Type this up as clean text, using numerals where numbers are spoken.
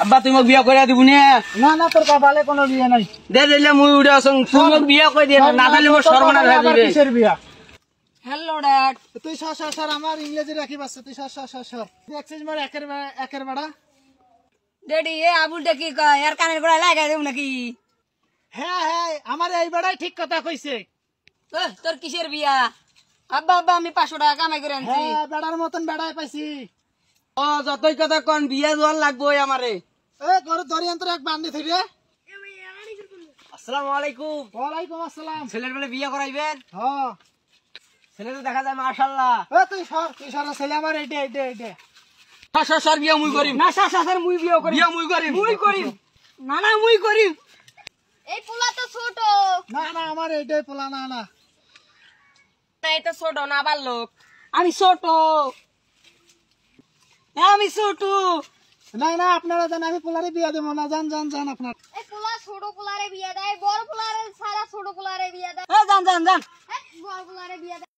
আব্বা তুমি মোক বিয়া করে দিবি না না তোর কপালে কোনো বিয়ে নাই। দে দিলে মুই উঠে আসুন তুমি মোক বিয়া করে দিয়ে না তাহলে মোর সর্বনাশ হয়ে যাবে। কিসের বিয়া? Hello dad. তুই সর আমার ইংরেজি রাখি বাচ্চা, তুই সর দেখছিস মোর একের বেড়া। ড্যাডি এ আবুলটা কি কয় এর কানের গোড়া লাগাই দেব নাকি? হ্যাঁ আমার এই বেড়াই ঠিক কথা কইছে। তোর কিসের বিয়া? আব্বা আব্বা আমি 500 টাকা কামাই করে আনছি। হ্যাঁ বেড়ার মতন বেড়াই পাইছি। ও যতই কথা কোন বিয়া জোয়ার লাগবো আমারে। এ ঘরে দরিয়ন্তর এক বান্ধি থই রে। আসসালামু আলাইকুম। ওয়ালাইকুম আসসালাম। ছেলের বলে বিয়া করাইবেন? হ্যাঁ ছেলে তো দেখা যায় মাশাআল্লাহ। তুই সর ছেলে আমার এইটা সর বিয়া মুই করিম। না স্যার মুই বিয়া করি। বিয়া মুই করিম। না মুই করি। এই পোলা তো ছোট। না আমার এইটাই পোলা না। না এটা ছোট না আবার লোক। আমি ছোট। আমি ছোট। না আপনারা জান আমি পোলারে বিয়া দেবো না। যান আপনার। এই পোলা ছোট পোলারে বিয়া দেয়, বড় পোলারে সারা ছোট পোলারে বিয়া দেয়। জান বড় পোলারে বিয়া দেয়।